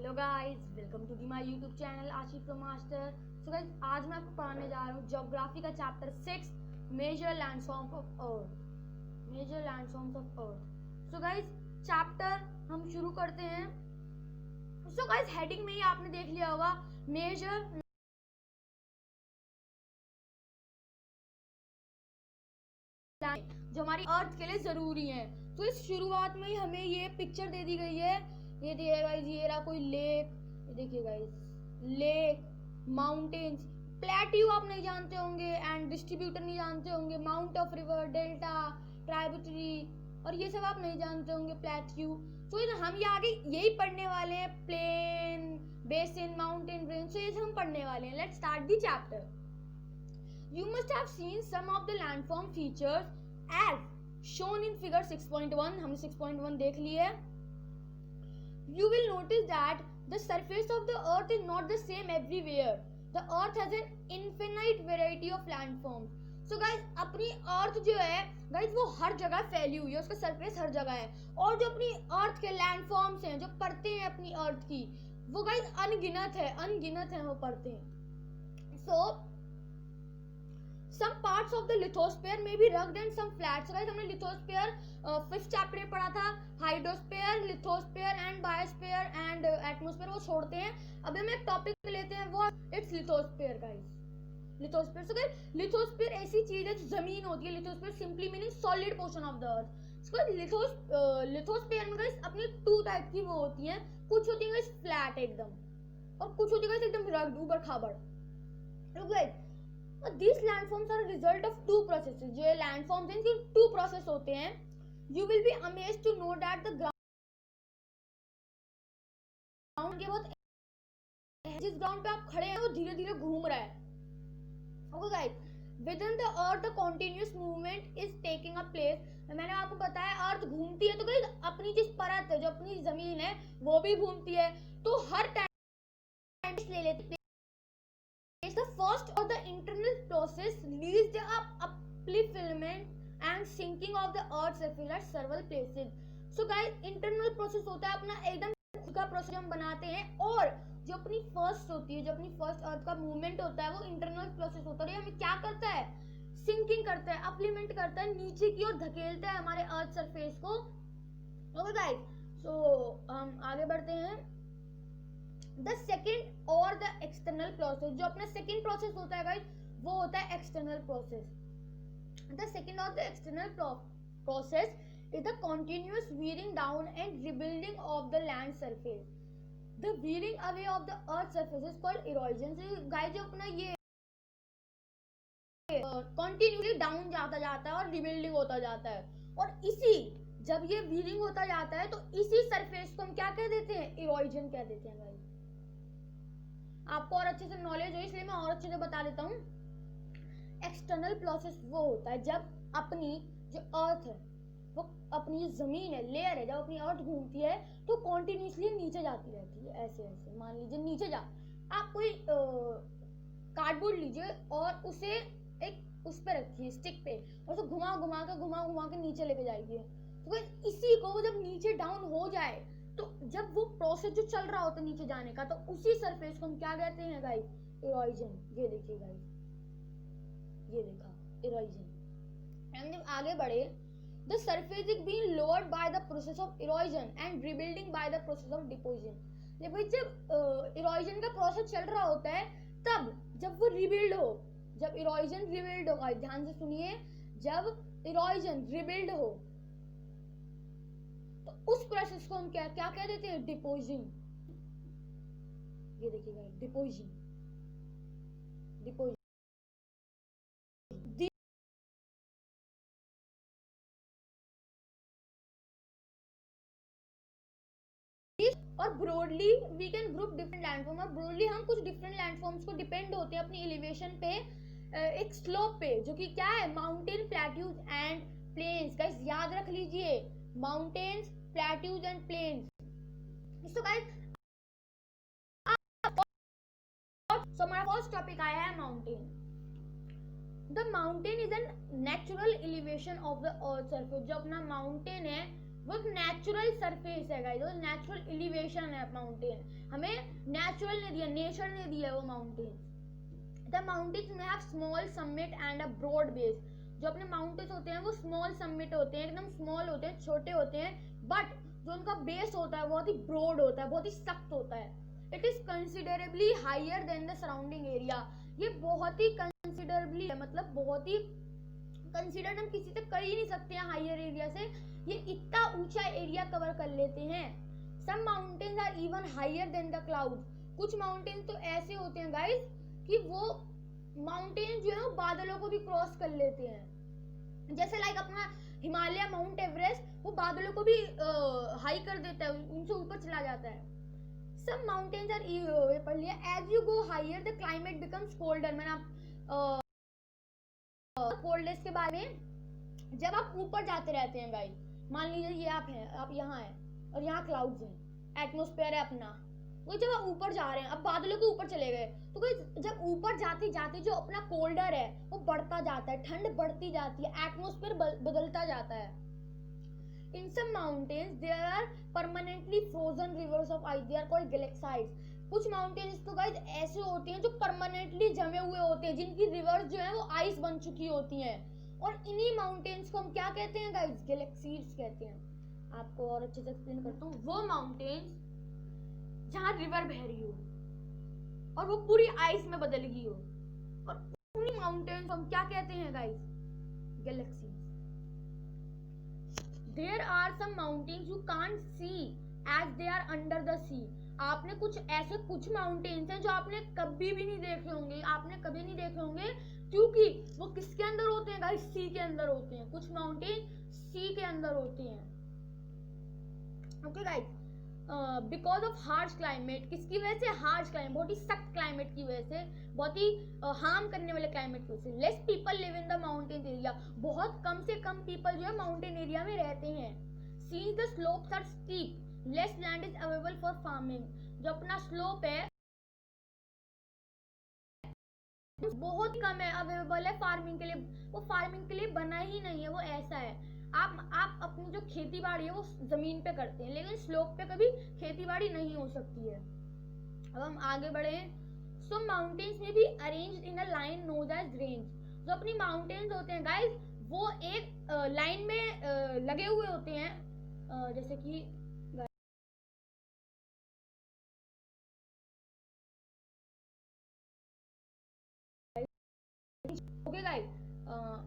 Hello guys, welcome to the my YouTube channel Ashif pro master. So guys, आज मैं आपको पढ़ाने जा रहा हूँ ज्योग्राफी का chapter 6 major landforms of earth. Major landforms of earth. So guys, chapter हम शुरू करते हैं। सो गाइस, हेडिंग में ही आपने देख लिया होगा मेजर जो हमारी अर्थ के लिए जरूरी है। तो इस शुरुआत में ही हमें ये पिक्चर दे दी गई है। ये देखिए गाइस, ये रहा कोई लेक। ये देखिए गाइस, लेक, माउंटेन्स, प्लेट्यू आप नहीं जानते होंगे एंड डिस्ट्रीब्यूटर नहीं जानते होंगे, mount of river, delta, tributary, और ये सब आप नहीं जानते होंगे, प्लेट्यू। तो हम ये आगे यही पढ़ने वाले हैं, प्लेन, बेसिन, माउंटेन रेंज। तो ये हम पढ़ने वाले हैं। Let's start the chapter. You must have seen some of the landform features as shown in figure 6.1. हमने 6.1 देख ली है. You will notice that the surface of the earth is not the same everywhere. The earth has an infinite variety of landforms. So guys, अपनी अर्थ जो है guys वो हर जगह फैली हुई है, उसका सरफेस हर जगह है, और जो अपनी अर्थ के लैंडफॉर्म्स हैं, जो परतें हैं अपनी अर्थ की, वो गाइस अनगिनत है वो परतें. So some parts of the lithosphere may be rugged and some flat. So guys, हमने lithosphere 5th चैप्टर में पढ़ा था. Hydrosphere, lithosphere and biosphere and atmosphere वो छोड़ते हैं. अभी हम एक टॉपिक लेते हैं, वो it's lithosphere guys. Lithosphere. So guys, lithosphere ऐसी चीज है जो जमीन होती है. Lithosphere simply meaning solid portion of the earth. So guys, lithosphere में गाइस अपनी 2 टाइप की वो होती हैं. कुछ होती है गाइस फ्लैट एकदम, और कुछ होती है गाइस एकदम रग्ड, ऊबड़ खाबड़. Guys, these landforms are a result of 2 processes. जो landforms हैं, इनके 2 process होते हैं. You will be amazed to know that the ground के बहुत जिस ground पे आप खड़े हैं वो धीरे धीरे घूम रहा है. Okay guys, within the earth the continuous movement is taking a place. मैंने आपको बताया अर्थ घूमती है, तो गाइस अपनी जिस परत है, जो अपनी जमीन है, वो भी घूमती है. तो हर टाइम ले लेते हैं. The first or the internal process leads the upliftment and sinking of the earth's surface at several places. So guys, internal process होता है अपना एकदम खुद का प्रोसेस हम बनाते हैं, और जो अपनी फर्स्ट होती है, जो अपनी फर्स्ट अर्थ का मूवमेंट होता है, वो इंटरनल प्रोसेस होता है. हमें क्या करता है? सिंकिंग करता है, अपलिफ्ट करता है, नीचे की ओर धकेलता है हमारे अर्थ सरफेस को. ओके गाइस, सो हम आगे बढ़ते हैं. The second or the external process, जो अपना second process होता है guys, वो होता है external process. The second or the external process is the continuous wearing down and rebuilding of the land surface. The wearing away of the earth surface is called erosion. So guys, जो अपना ये continuously down जाता है और rebuilding होता जाता है, और इसी जब ये wearing होता जाता है तो इसी surface को हम क्या कह देते हैं? erosion कह देते हैं guys. आपको और अच्छे से नॉलेज हो, इसलिए मैं और अच्छे से बता देता हूँ. एक्सटर्नल प्रोसेस वो होता है जब अपनी जो अर्थ है, वो अपनी जो जमीन है, लेयर है, जब अपनी अर्थ घूमती है तो कॉन्टिन्यूसली नीचे जाती रहती है. ऐसे ऐसे मान लीजिए नीचे जा, आप कोई कार्डबोर्ड लीजिए और उसे एक उस पे रखिए, स्टिक पे, और उसे घुमा के नीचे लेके जाइए. तो इसी को जब नीचे डाउन हो जाए, तो जब वो प्रोसेस जो चल रहा होता है नीचे जाने का, तो उसी सरफेस को हम क्या कहते हैं गाइस? इरोजन. ये देखिए गाइस, ये देखा इरोजन. एंड जब आगे बढ़े, the surface is being lowered by the process of erosion and rebuilding by the process of deposition. जब इरोजन का प्रोसेस चल रहा होता है, तब जब वो रिबिल्ड हो, जब इरोजन रिबिल्ड होगा, ध्यान से सुनिए, जब इरोजन रिबिल्ड हो तो उस प्रोसेस को हम क्या कह देते हैं? डिपोजिंग. ये देखिएगा, डिपोजिंग. और broadly we can group different landform. और ब्रॉडली हम कुछ डिफरेंट लैंडफॉर्म्स को डिपेंड होते हैं अपनी एलिवेशन पे, एक स्लोप पे, जो कि क्या है? Mountain, plateaus and plains. Guys याद रख लीजिए, mountains, plateaus and plains. So guys, so हमारा फर्स्ट टॉपिक आया है mountain. The mountain is an natural elevation of the earth surface. जो अपना माउंटेन है वो एक नेचुरल सरफेस है गाइस, वो नेचुरल एलिवेशन है माउंटेन, हमें नेचुरल ने दिया, नेचर ने दिया वो माउंटेन। द माउंटेन्स में have small summit and a broad base. जो अपने माउंटेन्स होते हैं वो स्मॉल समिट होते हैं, एकदम स्मॉल होते हैं, छोटे होते हैं, बट जो उनका बेस होता है बहुत ही ब्रॉड होता है, बहुत ही सख्त होता है। It is considerably higher than the surrounding area. ये बहुत ही कंसिडरेबली है, मतलब बहुत ही कंसिडर हम किसी से कर ही नहीं सकते हैं हायर एरिया से, ये इतना ऊंचा एरिया कवर कर लेते हैं। Some mountains are even higher than the clouds. कुछ माउंटेन्स तो ऐसे होते हैं गाइस कि वो माउंटेन जो है वो बादलों को भी क्रॉस कर लेते हैं। जैसे लाइक अपना हिमालय माउंट एवरेस्ट, वो बादलों को भी हाई कर देता है, उनसे ऊपर चला जाता है। Some mountains are पढ़ लिया। As you go higher, the climate becomes colder। मैंने आप कोल्डनेस के बारे में, जब आप ऊपर जाते रहते हैं गाइस, मान लीजिए ये आप हैं, आप यहाँ हैं और यहाँ क्लाउड्स हैं, एटमॉस्फेयर है अपना, वो जब आप ऊपर जा रहे हैं, अब बादलों के ऊपर चले गए, तो कोई जब ऊपर जाते जाते जो अपना कोल्डर है वो बढ़ता जाता है, ठंड बढ़ती जाती है, एटमॉस्फेयर बदलता जाता है। In some mountains there are permanently frozen rivers of ice, they are called glaciers। कुछ माउंटेन्स तो गाइस ऐसे होते हैं जो परमानेंटली जमे हुए होते हैं, जिनकी रिवर्स जो है वो आइस बन चुकी होती हैं, और इन्हीं माउंटेन्स को हम क्या कहते हैं गाइस? गैलेक्सीज कहते हैं। आपको और अच्छे से एक्सप्लेन करता हूँ। वो माउंटेन्स जहाँ रिवर बह रही हो और वो पूरी आइस में बदल गई हो, और उन्हीं माउंटेन्स हम क्या कहते हैं guys? Galaxies. There are some mountains you can't see as they are under the sea। आपने कुछ ऐसे कुछ माउंटेन्स हैं जो आपने कभी भी नहीं देखे होंगे, आपने कभी नहीं देखे होंगे, क्योंकि वो किसके अंदर होते हैं गाइस? सी के अंदर होते हैं। कुछ माउंटेन सी के अंदर होते हैं। Okay guys, because of harsh climate. किसकी वजह से? हार्श क्लाइमेट, बहुत ही सख्त क्लाइमेट की वजह से, बहुत ही हार्म करने वाले क्लाइमेट की वजह से। Less people live in the mountain area. बहुत कम से कम पीपल जो है माउंटेन एरिया में रहते हैं। Since the slopes are steep, less land is available for farming. जो अपना स्लोप है बहुत कम है, अवेलेबल है फार्मिंग के लिए, वो फार्मिंग के लिए बना ही नहीं है, वो ऐसा है। आप अपनी जो खेती बाड़ी है वो जमीन पे करते हैं, लेकिन स्लोप पे कभी खेती बाड़ी नहीं हो सकती है। अब हम आगे बढ़े। सो माउंटेन्स में भी arranged in a line known as range. जो अपनी माउंटेन्स होते हैं गाइस वो एक लाइन में लगे हुए होते हैं, जैसे कि ओके गाइस,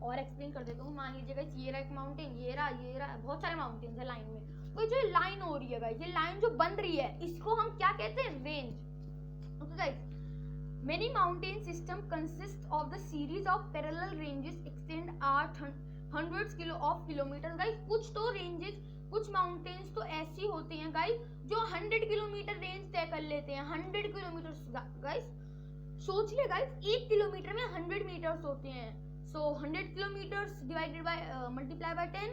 और एक्सप्लेन कर देता हूँ। मान लीजिए गाइस ये रहा एक माउंटेन, ये रहा बहुत सारे माउंटेन्स है लाइन में, तो जो लाइन हो रही है गाइस, ये लाइन जो बन रही है इसको हम क्या कहते हैं? Range. Okay guys, many mountain system consist of the series of parallel ranges extend hundreds of kilometers। Guys कुछ तो रेंजेस, कुछ माउंटेन्स तो ऐसी होती हैं गाइस जो 100 किलोमीटर रेंज तय कर लेते हैं। 100 किलोमीटर गाइस, सोच ले गाइस, 1 किलोमीटर में 100 मीटर्स होते हैं। सो 100 kilometres divided by multiply by 10।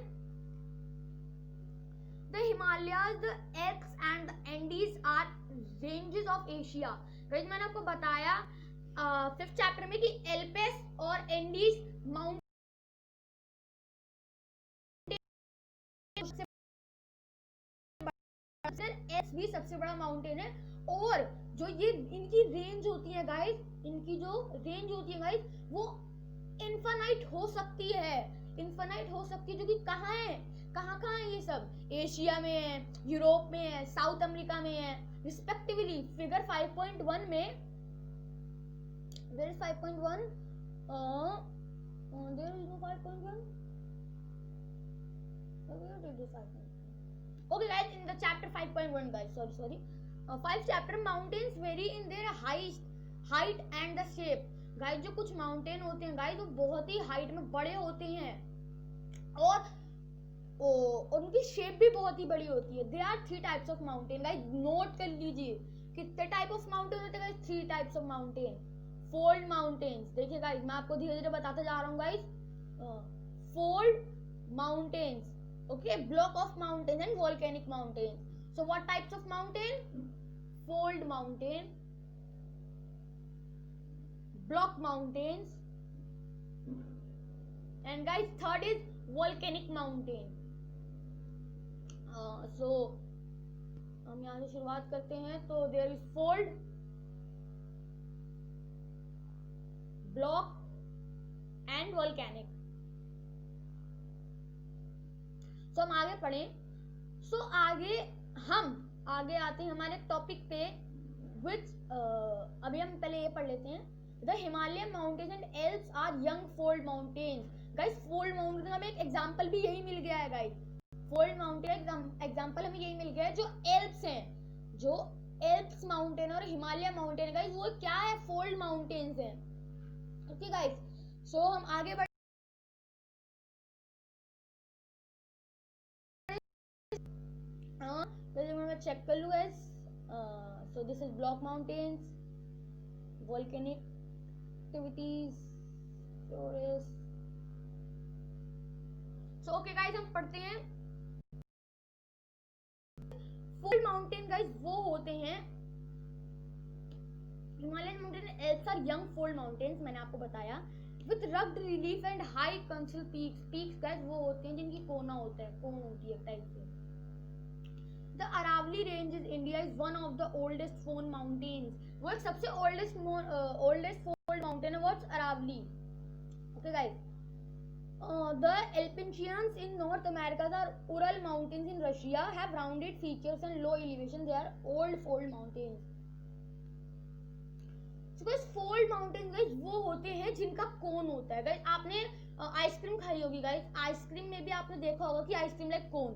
The Himalayas, the Alps and the Andes are ranges of Asia। Guys मैंने आपको बताया 5th चैप्टर में कि एल्पेस और एंडीज माउंटेन एल्प्स भी सबसे बड़ा माउंटेन है, और जो ये इनकी रेंज होती है गाइस, इनकी जो रेंज होती है गाइस वो इनफाइनाइट हो सकती है, इनफाइनाइट हो सकती है। जो कि कहाँ है, कहाँ कहाँ है ये सब? एशिया में है, यूरोप में है, साउथ अमेरिका में है रिस्पेक्टिवली। फिगर 5.1 में there is 5.1 there is no 5.1 where did this 5.1 okay guys in the chapter 5.1 guys sorry 5 chapter mountains vary in their height and the shape। Guys जो कुछ mountain होते हैं guys वो बहुत ही height में बड़े होते हैं, और उनकी शेप भी बहुत ही बड़ी होती है। There are 3 types of mountain. Guys note कर लीजिए कितने टाइप ऑफ माउंटेन होते हैं guys? 3 types of mountain. Fold mountains, देखिए गाइस मैं आपको धीरे धीरे बताते जा रहा हूँ guys. Fold mountains, okay, block of mountain and volcanic mountain. So what types of mountain? Fold mountain, block mountains, and guys third is volcanic mountain। So हम यहाँ से शुरुआत करते हैं। तो there is fold, block and volcanic. तो हम आगे पढ़ें। सो हम आगे आते हैं हमारे टॉपिक पे, विच अभी हम पहले ये पढ़ लेते हैं। The Himalayan mountains and Alps are young fold mountains. Guys fold mountain हमें एक एग्जांपल भी यही मिल गया है गाइस। फोल्ड माउंटेन एग्जांपल हमें यही मिल गया है। जो एल्प्स हैं, जो एल्प्स माउंटेन और हिमालय माउंटेन गाइस, वो क्या है? फोल्ड माउंटेन्स हैं। ओके गाइस, सो हम आगे बढ़ मैं चेक कर लूँ guys. So this is block mountains, volcanic activities, tourist. So okay guys, हम पढ़ते हैं। फोल्ड माउंटेन गाइस वो होते हैं, Himalayan mountain Alps are young fold mountains, मैंने आपको बताया, with rugged relief and high conical peaks. Peaks guys वो होते हैं जिनकी कोना होता है, कोन होती है टाइप से। The Aravalli range is India is one of the oldest fold mountains. वो एक सबसे ओल्डेस्ट फोल्ड माउंटेन है, what's Aravalli. Okay guys, the Alpine in North America, the Ural Mountains in Russia have rounded features and low elevation. They are old fold mountains. So guys, fold mountains guys वो होते हैं जिनका कोन होता है। Guys आपने ice cream खाई होगी guys, ice cream में भी आपने देखा होगा कि आइसक्रीम लाइक कोन,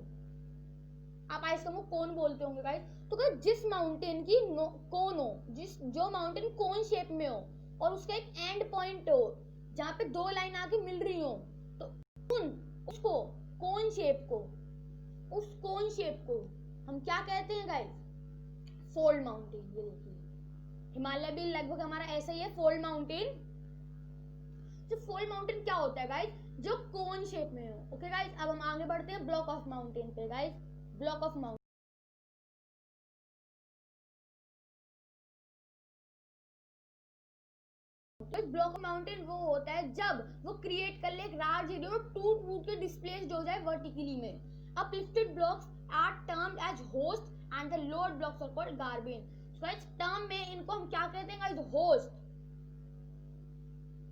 आप आइसक्रीम को कोन बोलते होंगे गाइस। तो गाइस जिस माउंटेन की कोन हो, जो माउंटेन कोन शेप में हो और उसका एक एंड पॉइंट हो जहाँ पे दो लाइन आके मिल रही हो, उसको कोन शेप को, उस कोन शेप को हम क्या कहते हैं गाइस? Fold mountain. ये देखिए हिमालय भी लगभग हमारा ऐसा ही है, फोल्ड माउंटेन। तो फोल्ड माउंटेन क्या होता है गाइस? जो कोन शेप में हो। ओके गाइस, अब हम आगे बढ़ते हैं ब्लॉक ऑफ माउंटेन पे guys. Block of mountain, block mountain वो होता है जब वो क्रिएट कर ले एक लार्ज एरिया और टूट के डिस्प्लेस्ड हो जाए वर्टिकली में। Uplifted blocks are termed as horst and the lower blocks are called graben. So इस टर्म में इनको हम क्या कहते हैं गाइस? होस्ट।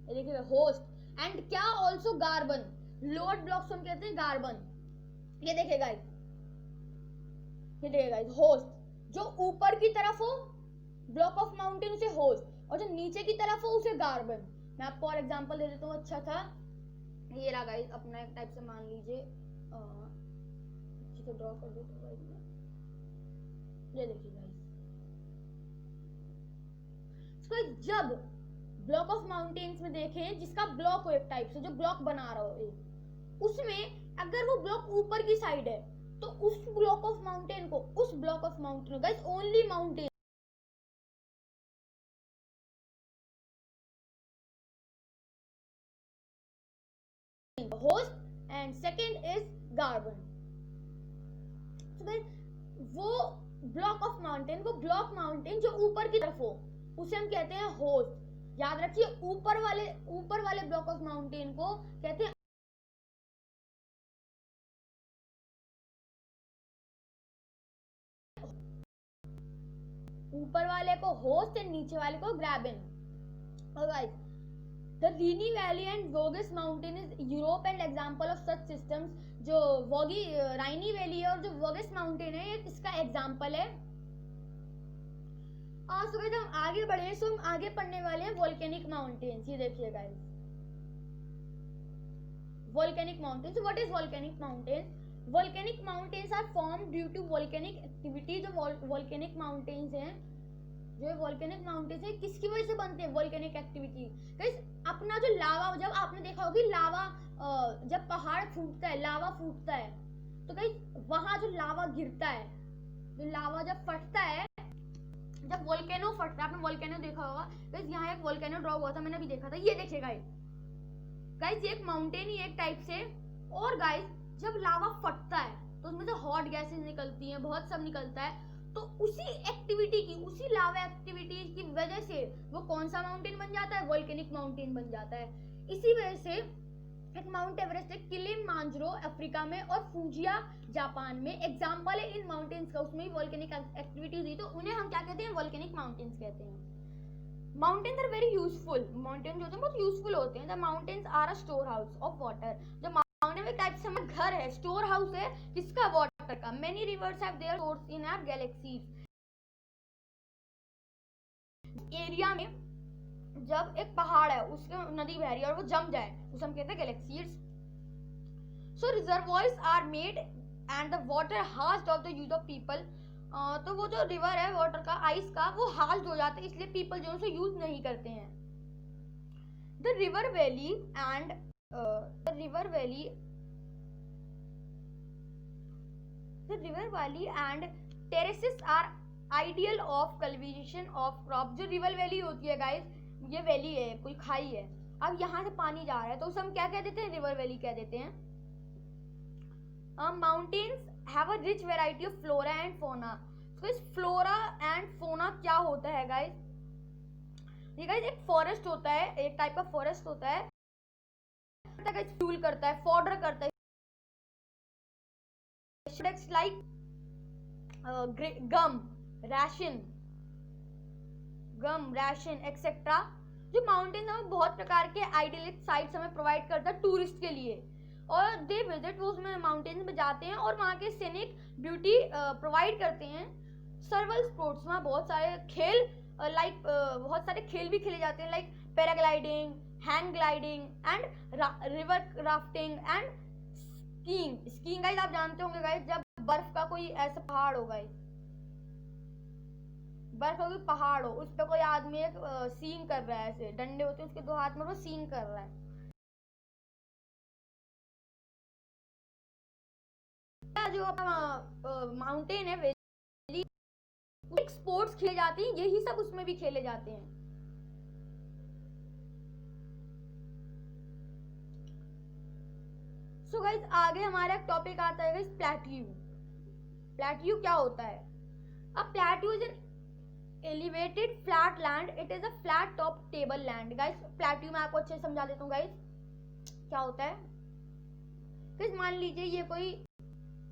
ये देखिए होस्ट एंड क्या आल्सो गार्बन। लोअर ब्लॉक्स हम कहते हैं गार्बन। ये देखिए गाइस, ये देखिए गाइस, होस्ट जो ऊपर की तरफ हो ब्लॉक ऑफ माउंटेन उसे होस्ट, और जो नीचे की तरफ हो उसे गार्बन। मैं आपको और एग्जांपल दे देता हूँ अच्छा था। ये रहा गाइस, अपना एक टाइप से मान लीजिए, अच्छे से ड्रॉ कर देता हूँ गाइस। ये देखिए गाइस, जब ब्लॉक ऑफ माउंटेन्स में देखें जिसका ब्लॉक हो एक टाइप से, जो ब्लॉक बना रहा हो एक, उसमें अगर वो ब्लॉक ऊपर की साइड है तो उस ब्लॉक ऑफ माउंटेन को, उस block of mountain guys only mountain horst and second is graben. वो ब्लॉक ऑफ माउंटेन, वो ब्लॉक माउंटेन जो ऊपर की तरफ हो उसे हम कहते हैं होस्ट। याद रखिए ऊपर वाले ब्लॉक ऑफ माउंटेन को कहते हैं ऊपर वाले को होस्ट एंड नीचे वाले को graben. Guys The Rhine Valley and Vosges Mountain is Europe and example of such systems। जो राइनी वैली है और जो वोगेस माउंटेन है, ये इसका एग्जाम्पल है। सो गाइस हम आगे बढ़े। सो हम आगे पढ़ने वाले हैं वोल्केनिक माउंटेन्स। ये देखिए गाइस, volcanic mountains. What is volcanic mountains? Volcanic mountains are formed due to volcanic activity. जो वोल्केनिक माउंटेन्स हैं, जो वोल्केनिक माउंटेन्स है, किसकी वजह से बनते हैं? Volcanic activity. गाइस अपना जो लावा, जब आपने देखा होगी लावा, जब पहाड़ फूटता है, लावा फूटता है, तो गाइस वहां जो लावा गिरता है, जो लावा जब फटता है, जब वोल्केनो फटता है, आपने वोल्केनो देखा होगा गाइस। यहाँ एक वोल्केनो ड्रॉ हुआ था, मैंने अभी देखा था। ये देखिए गाइस ये एक माउंटेन ही एक टाइप से। और गाइस जब लावा फटता है तो उसमें से हॉट गैसेस निकलती हैं, बहुत सब निकलता है। तो उसी एक्टिविटी की, उसी लावा एक्टिविटी की वजह से वो कौन सा माउंटेन बन जाता है? वोल्केनिक माउंटेन बन जाता है। इसी वजह से एक माउंट एवरेस्ट है किलिमांजारो अफ्रीका में और फुजिया जापान में। एग्जाम्पल है इन माउंटेन्स का, उसमें भी वोल्केनिक एक्टिविटीज हुई, तो उन्हें हम क्या कहते हैं, वोल्केनिक माउंटेन्स कहते हैं। Mountains are very useful, mountain जो होते हैं बहुत यूजफुल होते हैं। The mountains are a store house of water, जो माउंटेन में टाइप से घर है, स्टोर हाउस है किसका, वाटर का। Many rivers have their source in our galaxies. Area में जब एक पहाड़ है उसके नदी बह रही है और वो जम जाए उसे हम कहते हैं galaxies. So reservoirs are made and the water harnessed of the use of people. तो वो जो रिवर है वाटर का, आइस का, वो हार्स्ड हो जाता है, इसलिए पीपल जो उसे यूज नहीं करते हैं। The river valley and terraces are ideal of cultivation of crop. जो रिवर वैली होती है गाइस, ये वैली है, कोई खाई है, अब यहाँ से पानी जा रहा है तो उसे हम क्या कह देते हैं, रिवर वैली कह देते हैं। Mountains have a rich variety of flora and fauna. तो इस फ्लोरा एंड फोना क्या होता है गाइस, ये गाइस एक फॉरेस्ट होता है, एक टाइप का फॉरेस्ट होता है, फ्यूल करता है, फॉडर करता है, लाइक गम रैशन एक्सेट्रा। जो माउंटेन हमें बहुत प्रकार के आइडियलिक साइट्स हमें प्रोवाइड करता है टूरिस्ट के लिए, और दे विजिट, वो उसमें माउंटेन्स में जाते हैं और वहाँ के सीनिक ब्यूटी प्रोवाइड करते हैं। सर्वल स्पोर्ट्स, वहाँ बहुत सारे खेल बहुत सारे खेल भी खेले जाते हैं, like paragliding, hang gliding and river rafting and skiing. Guys आप जानते होंगे गाइस, जब बर्फ का कोई ऐसा पहाड़ हो, गाइस बर्फ का कोई पहाड़ हो, उस पर कोई आदमी एक सीइंग कर रहा है, ऐसे डंडे होते हैं उसके दो हाथ में, वो सीइंग कर रहा है। जो अपना माउंटेन है वैली, स्पोर्ट्स खेले जाते हैं, यही सब उसमें भी खेले जाते हैं। सो गाइस आगे हमारा टॉपिक आता है गाइस प्लेट्यू। प्लेट्यू क्या होता है? A plateau is an elevated flat land, it is a flat top table land. Guys plateau मैं आपको अच्छे से समझा देता हूँ गाइस क्या होता है। गाइस मान लीजिए ये कोई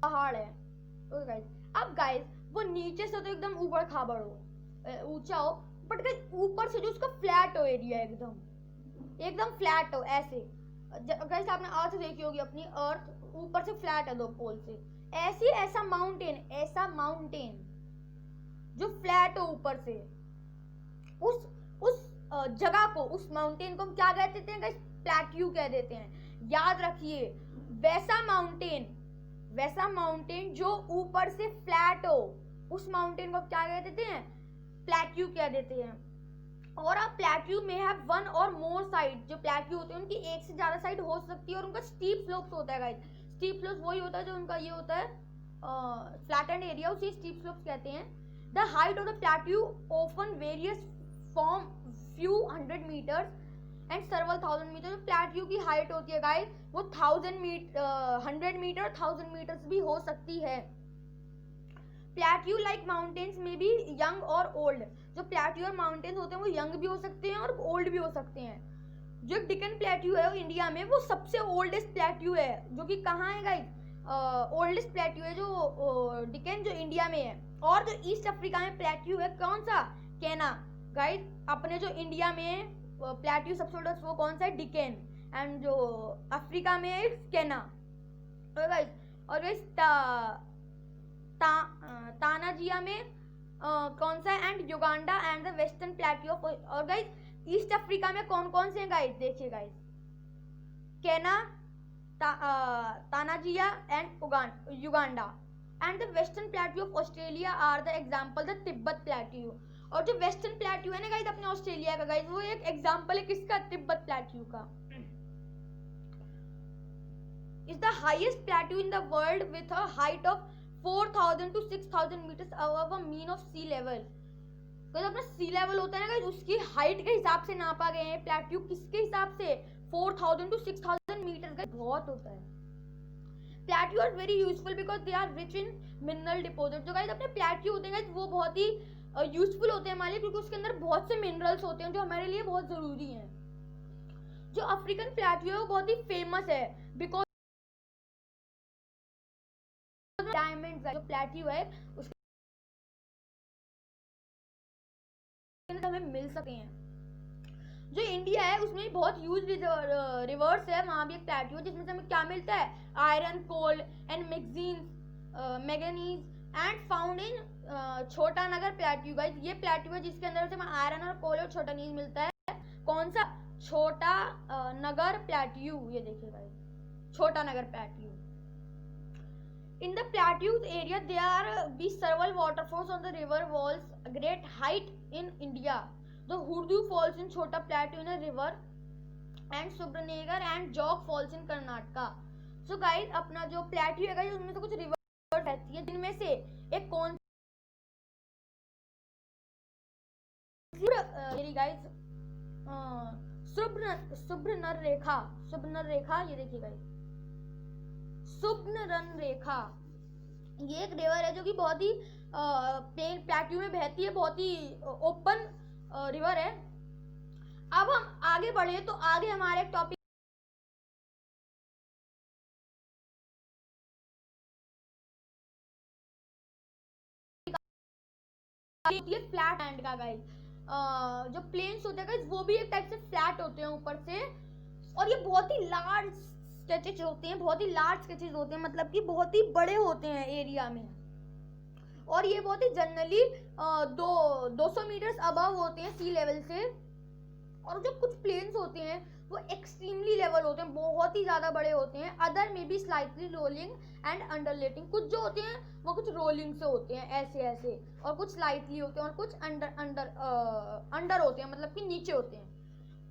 पहाड़ है, ओके गाइस, अब गाइस वो नीचे से तो एकदम ऊबड़ खाबड़ हो, ऊंचा हो, बट गाइस ऊपर से जो उसका फ्लैट हो एरिया, एकदम फ्लैट हो ऐसे। गाइस आपने अर्थ देखी होगी, अपनी अर्थ ऊपर से फ्लैट है दो पोल से, ऐसा माउंटेन जो फ्लैट हो ऊपर से, उस जगह को, उस माउंटेन को हम क्या कह देते हैं गाइस? प्लेट्यू कह देते हैं। याद रखिए, वैसा माउंटेन जो ऊपर से फ्लैट हो, उस माउंटेन को क्या कह देते हैं? प्लेट्यू कह देते हैं। और अब प्लेट्यू में हैव वन और मोर साइड, जो प्लेट्यू होते हैं उनकी एक से ज्यादा साइड हो सकती है, और उनका स्टीप स्लोप्स होता है गाइस। स्टीप स्लोप्स वही होता है जो उनका ये होता है फ्लैटेंड एरिया, उसे स्टीप स्लोप्स कहते हैं। The height of the plateau often varies from few 100 metres and several thousand metre. जो प्लेट्यू की हाइट होती है गाइस, वो 100 मीटर 1000 मीटर्स भी हो सकती है। प्लेट्यू लाइक माउंटेन्स में भी यंग और ओल्ड। जो प्लेट्यू और माउंटेन्स होते हैं वो यंग भी हो सकते हैं और ओल्ड भी हो सकते हैं। जो डिकन प्लेट्यू है वो इंडिया में वो सबसे ओल्डेस्ट प्लेट्यू है, जो कि कहाँ है गाइस? ओल्डेस्ट प्लेट्यू है जो डिकन, जो इंडिया में है। और जो ईस्ट अफ्रीका में प्लेट्यू है, कौन सा? केना। गाइस अपने जो इंडिया में प्लेट्यू सबसे ओल्डेस्ट वो कौन सा है? डिकन। एंड जो अफ्रीका में है केना। तो गाइस और गाइस तानाजिया में कौन सा है? And Uganda and the western plateau. और गाइस ईस्ट अफ्रीका में कौन कौन से हैं गाइस? देखिए guys, Kenya, Tanzania and Uganda. And the western plateau of Australia are the example the Tibet plateau. और जो वेस्टर्न प्लेट्यू है ना गाइस अपने ऑस्ट्रेलिया का, गाइस वो एक एग्जांपल है किसका? तिब्बत प्लेट्यू का। Is the highest plateau in the world with a height of 4000 to 6000 metres above a mean of sea level. तो अपना सी लेवल होता है ना गाइस, उसकी हाइट के हिसाब से नापा गए हैं प्लेट्यू। किसके हिसाब से? 4000 to 6000 मीटर का, बहुत होता है। Plateau are very useful because they are rich in mineral deposit. जो गाइस अपने प्लेट्यू होते हैं वो बहुत ही यूजफुल होते हैं हमारे लिए, क्योंकि उसके अंदर बहुत से मिनरल्स होते हैं जो हमारे लिए बहुत जरूरी हैं। जो अफ्रीकन प्लेट्यू है वो बहुत ही फेमस है बिकॉज डायमंड्स जो प्लेट्यू है उसके हमें मिल सकते हैं। जो इंडिया है उसमें बहुत ह्यूज रिवर्स है, वहाँ भी एक प्लेट्यू है जिसमें से हमें क्या मिलता है, iron, coal and manganese and found in Chota Nagar plateau. Guys ये प्लेट्यू है जिसके अंदर से हमें आयरन और कोल और छोटा नीज मिलता है। कौन सा, छोटा नगर प्लेट्यू, ये देखिए गाइस छोटा Nagar plateau. In the plateaus area, there be several waterfalls on the river walls, a great height in India. The Hurdu falls in Chota Plateau in a river, and Subramnagar and Jog falls in Karnataka. So guys, अपना जो plateau है guys, उसमें से कुछ river रहती है, जिनमें से एक कौन गाइस सुब्रनर रेखा, ये देखिए गाइस सुब्रन रेखा, ये एक रिवर है जो कि बहुत ही प्लेन प्लेट्यू में बहती है, बहुत ही ओपन रिवर है। अब हम आगे बढ़े तो आगे हमारे एक टॉपिक फ्लैट लैंड का गाइस। जो प्लेन्स होते हैं गाइस वो भी एक टाइप से फ्लैट होते हैं ऊपर से, और ये बहुत ही लार्ज स्केचेस होते हैं, बहुत ही लार्ज स्केचेस होते हैं, मतलब कि बहुत ही बड़े होते हैं एरिया में, और ये बहुत ही जनरली 200 मीटर्स अबव होते हैं सी लेवल से। और जो कुछ प्लेन्स होते हैं वो एक्सट्रीमली लेवल होते हैं, बहुत ही ज़्यादा बड़े होते हैं। अदर में भी स्लाइटली रोलिंग एंड अंडरलेटिंग, कुछ जो होते हैं वो कुछ रोलिंग से होते हैं ऐसे ऐसे, और कुछ स्लाइटली होते हैं और कुछ अंडर होते हैं, मतलब कि नीचे होते हैं।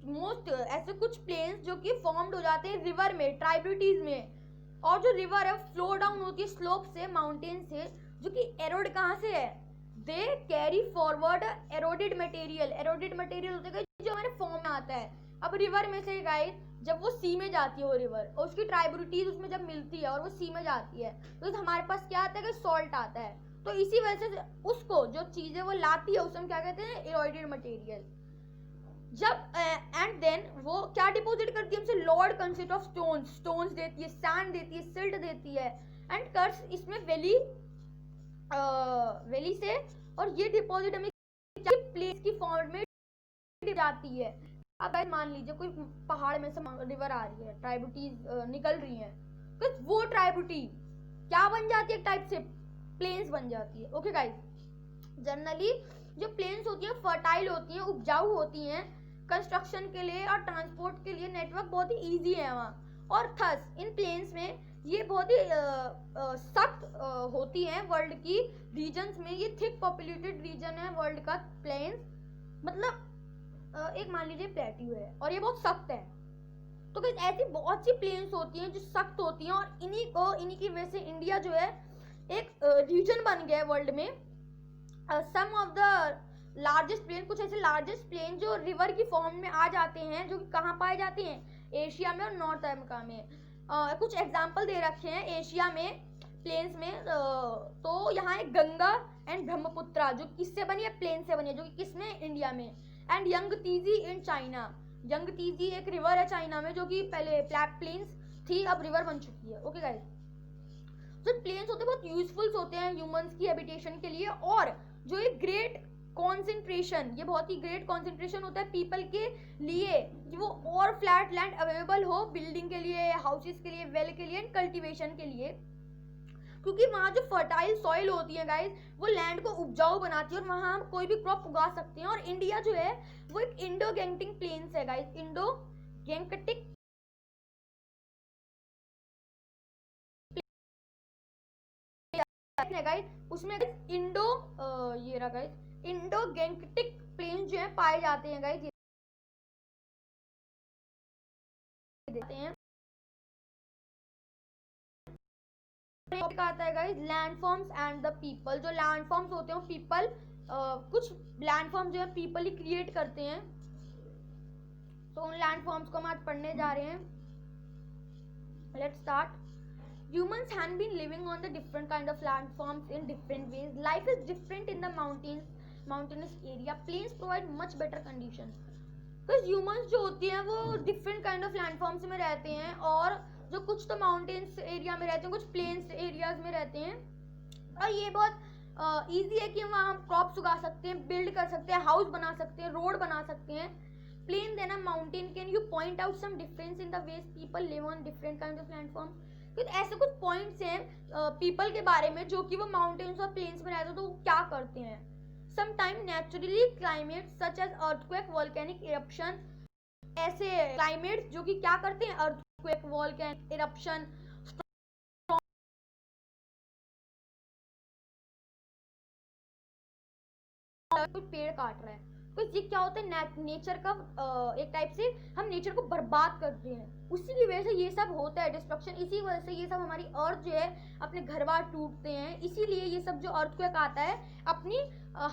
मोस्ट ऐसे कुछ प्लेन्स जो कि फॉर्म्ड हो जाते हैं रिवर में, ट्राइब्यूटीज में, और जो रिवर है फ्लो डाउन होती है स्लोप से, माउंटेन से, जो कि एरोड कहाँ से है, दे कैरी फॉरवर्ड एरोडेड मटेरियल होते हैं जो हमारे फॉर्म में आता है। अब रिवर में से गाइस जब वो सी में जाती है वो रिवर, और उसकी ट्राइब्यूटीज उसमें जब मिलती है और वो सी में जाती है, तो हमारे पास क्या आता है, सॉल्ट आता है। तो इसी वजह से उसको जो चीजें वो लाती है उसे हम क्या कहते हैं, एरोडेड मटेरियल। जब एंड देन वो क्या डिपॉजिट करती है हमसे, लॉर्ड कंसिस्ट ऑफ स्टोन्स देती है, सैंड देती है, सिल्ट देती है, एंड कर्स इसमें वैली से, और ये डिपॉजिट हमें प्लेस की फॉर्म में जाती है। अब मान लीजिए कोई पहाड़ में से रिवर आ रही है, ट्राइब्यूटीज निकल रही है, तो वो ट्राइब्यूटी क्या बन जाती है, एक टाइप से प्लेन्स बन जाती है। ओके गाइस, जनरली जो प्लेन्स होती हैं फर्टाइल होती हैं, उपजाऊ होती हैं, कंस्ट्रक्शन के लिए और ट्रांसपोर्ट के लिए नेटवर्क बहुत ही ईजी है वहाँ, और थस इन प्लेन्स में ये बहुत ही सख्त होती हैं वर्ल्ड की रीजन्स में। ये थिक पॉपुलेटेड रीजन है वर्ल्ड का प्लेन्स, मतलब एक मान लीजिए प्लेट्यू है और ये बहुत सख्त है, तो कुछ ऐसी बहुत सी प्लेन्स होती हैं जो सख्त होती हैं, और इन्हीं की वजह से इंडिया जो है एक रीजन बन गया है वर्ल्ड में। सम ऑफ द लार्जेस्ट प्लेन, कुछ ऐसे लार्जेस्ट प्लेन जो रिवर की फॉर्म में आ जाते हैं, जो कि कहाँ पाए जाते हैं, एशिया में और नॉर्थ अमेरिका में। कुछ एग्जाम्पल दे रखे हैं एशिया में प्लेन्स में, तो यहाँ एक गंगा एंड ब्रह्मपुत्रा जो किससे बनी है, प्लेन से बनी है, जो कि किसमें, इंडिया में। एंड यंगतीजी इन चाइना, यंगतीजी एक रिवर है चाइना में, जो कि पहले प्लेन्स थी, अब रिवर बन चुकी है। ओके गाइस, तो प्लेन्स होते हैं बहुत यूजफुल होते हैं ह्यूमंस की हैबिटेशन के लिए, और जो एक ग्रेट कॉन्सेंट्रेशन, ये बहुत ही ग्रेट कॉन्सेंट्रेशन होता है पीपल के लिए कि वो और फ्लैट लैंड अवेलेबल हो बिल्डिंग के लिए, हाउसेस के लिए, वेल के लिए, एंड कल्टीवेशन के लिए, क्योंकि वहाँ जो फर्टाइल सॉइल होती है गाइस वो लैंड को उपजाऊ बनाती है, और वहाँ हम कोई भी क्रॉप उगा सकते हैं। और इंडिया जो है वो एक इंडो गैंगटिक प्लेन्स है गाइस, इंडो गैंगटिक गाइस, उसमें इंडो ये रहा गाइस, इंडो गैंगटिक प्लेन्स जो है पाए जाते हैं गाइस, देते हैं। आता है guys landforms and the people, जो लैंडफॉर्म्स होते हैं पीपल, कुछ लैंडफॉर्म जो है पीपल ही क्रिएट करते हैं, तो उन लैंडफॉर्म्स को हम आज पढ़ने जा रहे हैं। Let's start. Humans have been living on the different kind of landforms in different ways. Life is different in the mountainous area. Plains provide much better conditions. तो ह्यूमंस जो होती हैं वो डिफरेंट काइंड ऑफ लैंडफॉर्म्स में रहते हैं, और जो कुछ तो माउंटेन्स एरिया में रहते हैं, कुछ प्लेन्स एरियाज में रहते हैं, और ये बहुत ईजी है कि वहाँ हम क्रॉप्स उगा सकते हैं, बिल्ड कर सकते हैं, हाउस बना सकते हैं, रोड बना सकते हैं. Plain than a mountain, can you point out some difference in the ways people live on different kind of landform. कुछ ऐसे कुछ पॉइंट्स हैं पीपल के बारे में जो कि वो माउंटेन्स और प्लेन्स में रहते हैं, तो वो क्या करते हैं. Sometime naturally climate such as earthquake, volcanic eruption, ऐसे क्लाइमेट जो कि क्या करते हैं, अर्थक्वेक, वोल्केनिक इरप्शन, कोई पेड़ काट रहा है, तो ये क्या होता है, नेचर का एक टाइप से हम नेचर को बर्बाद करते हैं. उसी की वजह से ये सब होता है, डिस्ट्रक्शन. इसी वजह से ये सब हमारी अर्थ जो है अपने घर बार टूटते हैं. इसीलिए ये सब जो अर्थक्वेक आता है अपनी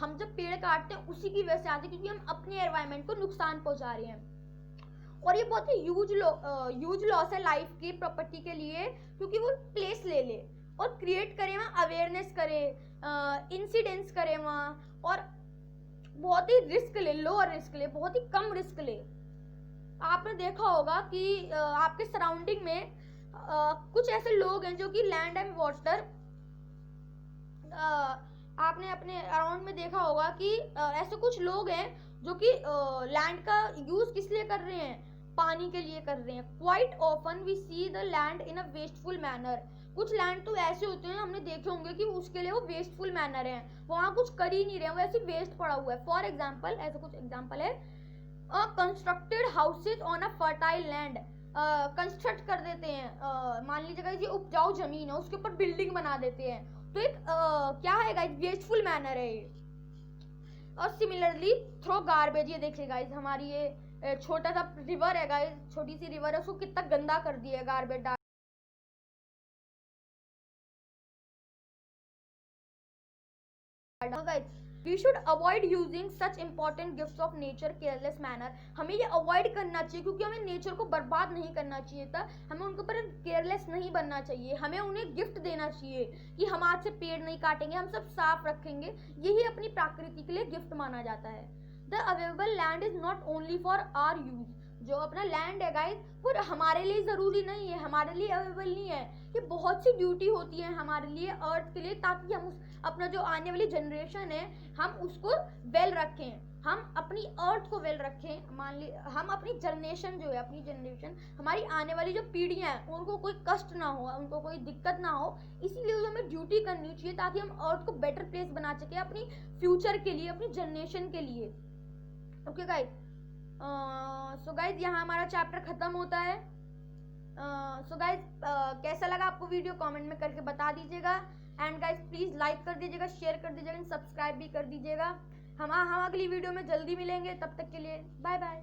हम जब पेड़ काटते हैं उसी की वजह से आते हैं, क्योंकि हम अपने एनवायरनमेंट को नुकसान पहुंचा रहे हैं. और ये बहुत ही ह्यूज लॉस है लाइफ की प्रॉपर्टी के लिए, क्योंकि वो प्लेस ले ले और क्रिएट करे, वहाँ अवेयरनेस करे, इंसिडेंट्स करे वहाँ, और बहुत ही रिस्क ले, लोअर रिस्क ले, बहुत ही कम रिस्क ले. आपने देखा होगा कि आपके सराउंडिंग में कुछ ऐसे लोग हैं जो कि लैंड एंड वाटर, आपने अपने अराउंड में देखा होगा कि ऐसे कुछ लोग हैं जो कि लैंड का यूज किस लिए कर रहे हैं, पानी के लिए कर रहे हैं. Quite often we see the land in a wasteful manner. कुछ लैंड तो ऐसे होते हैं, हमने देखे होंगे कि उसके लिए वो वेस्टफुल मैनर है, वहाँ कुछ कर ही नहीं रहे, वो ऐसे वेस्ट पड़ा हुआ है. फॉर एग्जाम्पल, ऐसे कुछ एग्जाम्पल है, constructed houses on a fertile land. Construct कर देते हैं, मान लीजिए ये उपजाऊ जमीन है, उसके ऊपर बिल्डिंग बना देते हैं, तो एक क्या है गाइस, वेस्टफुल मैनर है ये. और सिमिलरली थ्रो गार्बेज, ये देखिए गाइस, हमारी ये छोटा सा रिवर है गाइस, छोटी सी रिवर है, उसको कितना गंदा कर दिया है गार्बेज डाल. We should avoid using such important gifts of nature careless manner. हमें ये अवॉइड करना चाहिए, क्योंकि हमें नेचर को बर्बाद नहीं करना चाहिए था, हमें उनके ऊपर केयरलेस नहीं बनना चाहिए. हमें उन्हें गिफ्ट देना चाहिए कि हम आज से पेड़ नहीं काटेंगे, हम सब साफ रखेंगे, यही अपनी प्रकृति के लिए गिफ्ट माना जाता है. The available land is not only for our use. जो अपना लैंड है गाइस वो हमारे लिए ज़रूरी नहीं है, हमारे लिए अवेलेबल नहीं है. ये बहुत सी ड्यूटी होती है हमारे लिए अर्थ के लिए, ताकि हम अपना जो आने वाली जनरेशन है हम उसको वेल रखें, हम अपनी अर्थ को वेल रखें. मान ली हम अपनी जनरेशन जो है, अपनी जनरेशन, हमारी आने वाली जो पीढ़ियाँ हैं उनको कोई कष्ट ना हो, उनको कोई दिक्कत ना हो. इसीलिए हमें ड्यूटी करनी चाहिए ताकि हम अर्थ को बेटर प्लेस बना सके अपनी फ्यूचर के लिए, अपनी जनरेशन के लिए. ओके गाइस, सो गाइज यहाँ हमारा चैप्टर खत्म होता है. सो गाइज कैसा लगा आपको वीडियो कमेंट में करके बता दीजिएगा. एंड गाइज प्लीज़ लाइक कर दीजिएगा, शेयर कर दीजिएगा, सब्सक्राइब भी कर दीजिएगा. हम अगली वीडियो में जल्दी मिलेंगे, तब तक के लिए बाय बाय.